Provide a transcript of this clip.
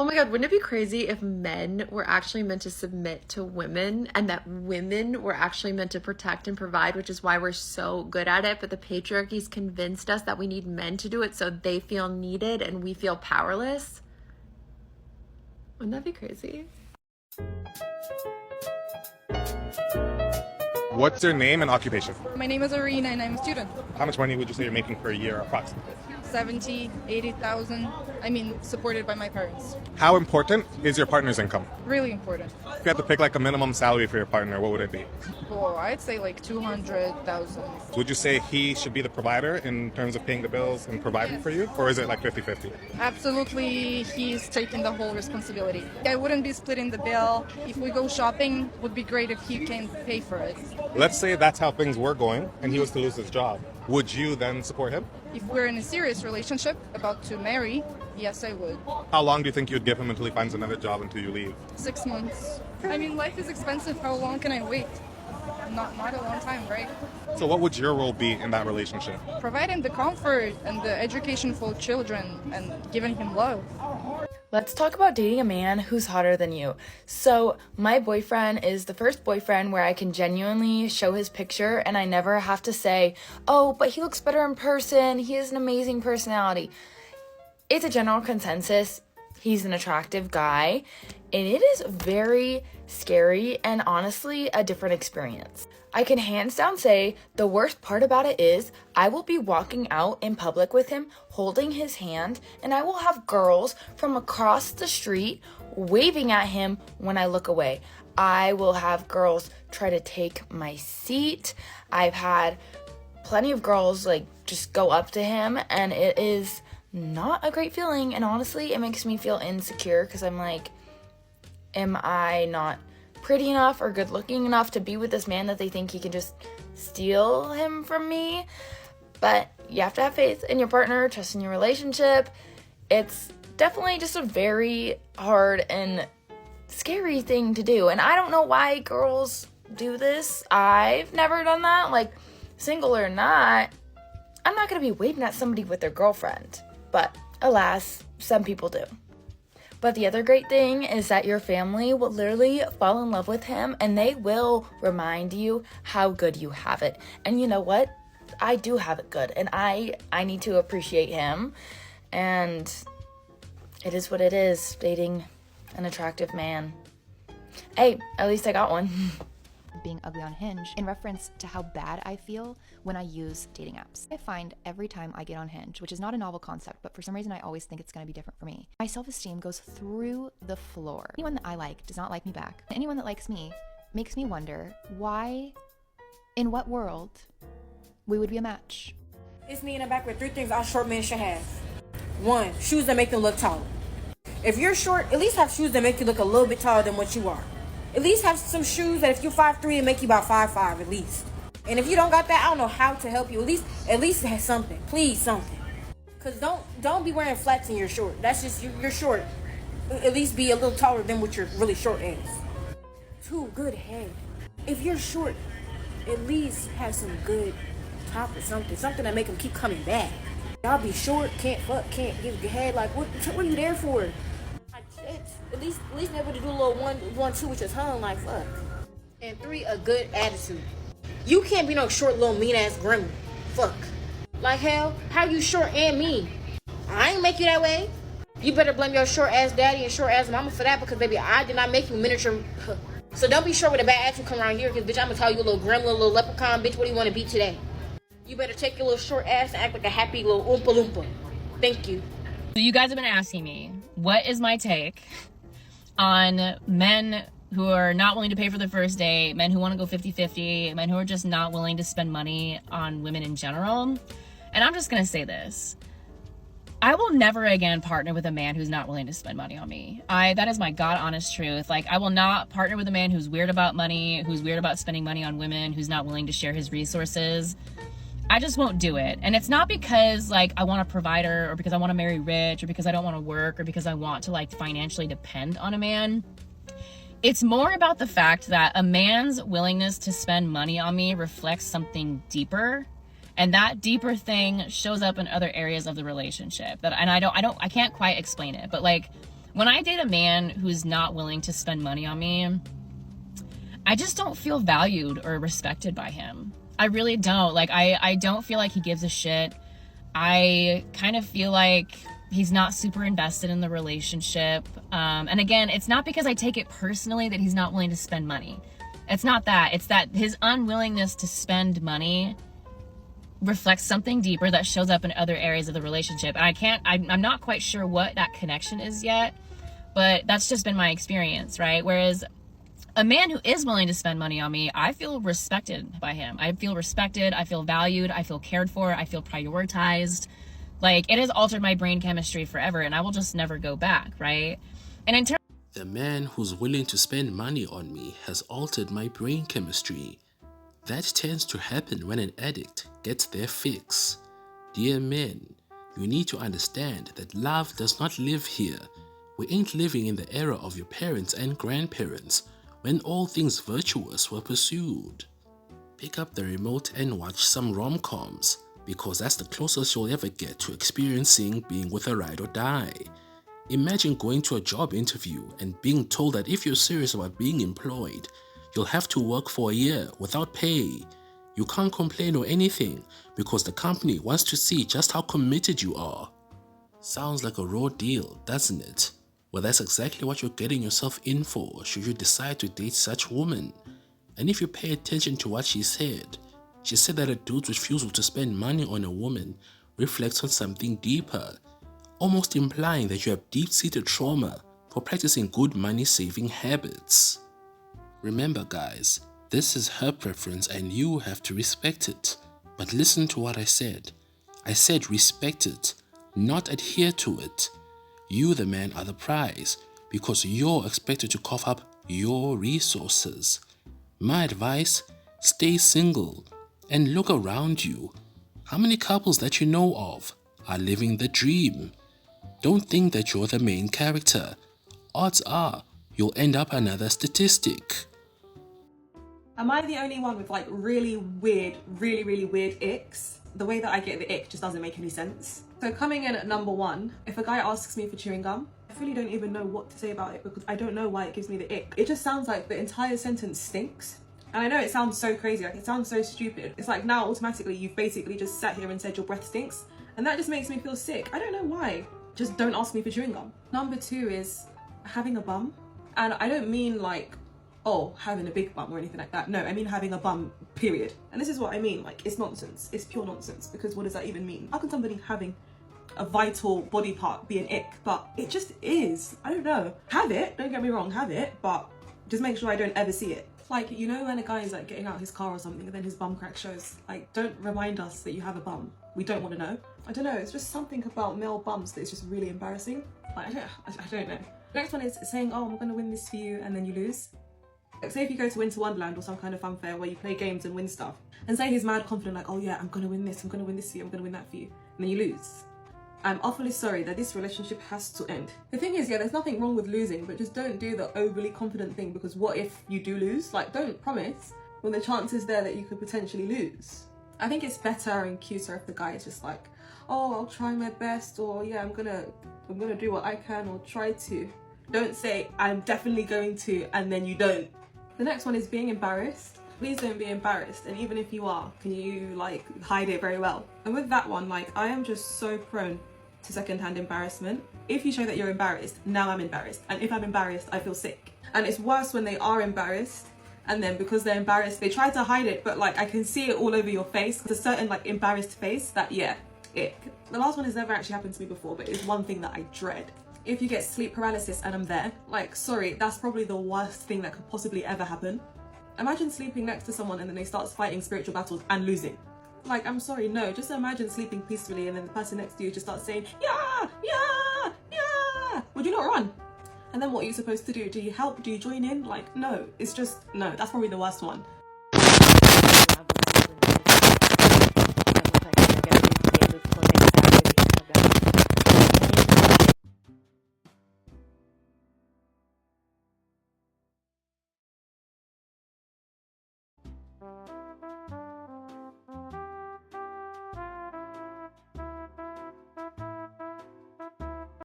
Oh my God, wouldn't it be crazy if men were actually meant to submit to women and that women were actually meant to protect and provide, which is why we're so good at it. But the patriarchy's convinced us that we need men to do it so they feel needed and we feel powerless. Wouldn't that be crazy? What's your name and occupation? My name is Arena and I'm a student. How much money would you say you're making per year approximately? 70, 80,000. I mean, supported by my parents. How important is your partner's income? Really important. If you had to pick like a minimum salary for your partner, what would it be? Oh, I'd say like 200,000. Would you say he should be the provider in terms of paying the bills and providing for you? Or is it like 50-50? Absolutely, he's taking the whole responsibility. I wouldn't be splitting the bill. If we go shopping, would be great if he can pay for it. Let's say that's how things were going and he was to lose his job. Would you then support him? If we're in a serious relationship, about to marry, yes, I would. How long do you think you'd give him until he finds another job until you leave? 6 months. I mean, life is expensive. How long can I wait? Not a long time, right? So what would your role be in that relationship? Providing the comfort and the education for children and giving him love. Let's talk about dating a man who's hotter than you. So my boyfriend is the first boyfriend where I can genuinely show his picture and I never have to say, oh, but he looks better in person. He has an amazing personality. It's a general consensus. He's an attractive guy and it is very scary and honestly a different experience. I can hands down say the worst part about it is I will be walking out in public with him, holding his hand, and I will have girls from across the street waving at him when I look away. I will have girls try to take my seat. I've had plenty of girls like just go up to him and it is not a great feeling. And honestly, it makes me feel insecure because I'm like, am I not pretty enough or good looking enough to be with this man that they think he can just steal him from me? But you have to have faith in your partner, trust in your relationship. It's definitely just a very hard and scary thing to do. And I don't know why girls do this. I've never done that. Like, single or not, I'm not going to be waving at somebody with their girlfriend. But alas, some people do. But the other great thing is that your family will literally fall in love with him and they will remind you how good you have it. And you know what? I do have it good and I need to appreciate him. And it is what it is, dating an attractive man. Hey, at least I got one. Being ugly on Hinge in reference to how bad I feel when I use dating apps. I find every time I get on Hinge, which is not a novel concept, but for some reason I always think it's going to be different for me. My self-esteem goes through the floor. Anyone that I like does not like me back. Anyone that likes me makes me wonder why, in what world, we would be a match. It's me in the back with 3 things all short men should have. 1, shoes that make them look taller. If you're short, at least have shoes that make you look a little bit taller than what you are. At least have some shoes that if you're 5'3", it make you about 5'5", at least. And if you don't got that, I don't know how to help you. At least have something. Please, something. Cause don't be wearing flats and you're short. That's just you're short. At least be a little taller than what you're really short is. 2, good head. If you're short, at least have some good top or something. Something that make them keep coming back. Y'all be short, can't fuck, can't give your head. Like what are you there for? At least be able to do a little 1-2 with your tongue, like fuck. And 3, a good attitude. You can't be no short little mean ass gremlin. Fuck. Like hell, how you short and mean? I ain't make you that way. You better blame your short ass daddy and short ass mama for that because baby, I did not make you miniature. So don't be short with a bad attitude come around here because bitch, I'm gonna tell you a little gremlin, a little leprechaun, bitch. What do you want to be today? You better take your little short ass and act like a happy little oompa loompa. Thank you. So you guys have been asking me, what is my take on men who are not willing to pay for the first date, men who want to go 50-50, men who are just not willing to spend money on women in general. And I'm just going to say this. I will never again partner with a man who's not willing to spend money on me. That is my God honest truth. Like, I will not partner with a man who's weird about money, who's weird about spending money on women, who's not willing to share his resources. I just won't do it. And it's not because like I want a provider or because I want to marry rich or because I don't want to work or because I want to like financially depend on a man. It's more about the fact that a man's willingness to spend money on me reflects something deeper. And that deeper thing shows up in other areas of the relationship. I can't quite explain it, but like When I date a man who's not willing to spend money on me, I just don't feel valued or respected by him. I really don't. Like, I don't feel like he gives a shit. I kind of feel like he's not super invested in the relationship. And again, it's not because I take it personally that he's not willing to spend money. It's not that. It's that his unwillingness to spend money reflects something deeper that shows up in other areas of the relationship. And I'm not quite sure what that connection is yet, but that's just been my experience, right? Whereas a man who is willing to spend money on me, I feel respected by him. I feel respected, I feel valued, I feel cared for, I feel prioritized. Like, it has altered my brain chemistry forever, and I will just never go back, right? And in terms, the man who's willing to spend money on me has altered my brain chemistry. That tends to happen when an addict gets their fix. Dear men, you need to understand that love does not live here. We ain't living in the era of your parents and grandparents, when all things virtuous were pursued. Pick up the remote and watch some rom-coms, because that's the closest you'll ever get to experiencing being with a ride or die. Imagine going to a job interview and being told that if you're serious about being employed, you'll have to work for a year without pay. You can't complain or anything because the company wants to see just how committed you are. Sounds like a raw deal, doesn't it? Well, that's exactly what you're getting yourself in for should you decide to date such woman. And if you pay attention to what she said that a dude's refusal to spend money on a woman reflects on something deeper, almost implying that you have deep-seated trauma for practicing good money-saving habits. Remember guys, this is her preference and you have to respect it. But listen to what I said. I said respect it, not adhere to it. You, the man, are the prize because you're expected to cough up your resources. My advice, stay single and look around you. How many couples that you know of are living the dream? Don't think that you're the main character. Odds are you'll end up another statistic. Am I the only one with like really weird icks? The way that I get the ick just doesn't make any sense. So coming in at number 1, if a guy asks me for chewing gum, I really don't even know what to say about it because I don't know why it gives me the ick. It just sounds like the entire sentence stinks. And I know it sounds so crazy, like it sounds so stupid. It's like now automatically you've basically just sat here and said your breath stinks. And that just makes me feel sick. I don't know why. Just don't ask me for chewing gum. Number 2 is having a bum. And I don't mean like, oh, having a big bum or anything like that. No, I mean having a bum, period. And this is what I mean, like it's nonsense. It's pure nonsense because what does that even mean? How can somebody having a vital body part be an ick? But it just is. I don't know. Have it, don't get me wrong, have it, but just make sure I don't ever see it. Like, you know when a guy is like getting out his car or something and then his bum crack shows, like don't remind us that you have a bum. We don't want to know. I don't know, it's just something about male bums that is just really embarrassing. Like, I don't know. Next one is saying, oh, I'm gonna win this for you, and then you lose. Like, say if you go to Winter Wonderland or some kind of fun fair where you play games and win stuff, and say he's mad confident like, oh yeah, I'm gonna win this for you, I'm gonna win that for you, and then you lose. I'm awfully sorry that this relationship has to end. The thing is, yeah, there's nothing wrong with losing, but just don't do the overly confident thing because what if you do lose? Like, don't promise when the chance is there that you could potentially lose. I think it's better and cuter if the guy is just like, oh, I'll try my best, or yeah, I'm gonna do what I can or try to. Don't say, I'm definitely going to, and then you don't. The next one is being embarrassed. Please don't be embarrassed, and even if you are, can you like hide it very well? And with that one, like I am just so prone to secondhand embarrassment. If you show that you're embarrassed, now I'm embarrassed, and if I'm embarrassed, I feel sick. And it's worse when they are embarrassed, and then because they're embarrassed, they try to hide it, but like I can see it all over your face. It's a certain like embarrassed face that, yeah, ick. The last one has never actually happened to me before, but it's one thing that I dread. If you get sleep paralysis and I'm there, like, sorry, that's probably the worst thing that could possibly ever happen. Imagine sleeping next to someone and then they start fighting spiritual battles and losing. Like, I'm sorry, no, just imagine sleeping peacefully and then the person next to you just starts saying, yeah, yeah, yeah. Would you not run? And then what are you supposed to do? Do you help? Do you join in? Like, no, it's just, no, that's probably the worst one.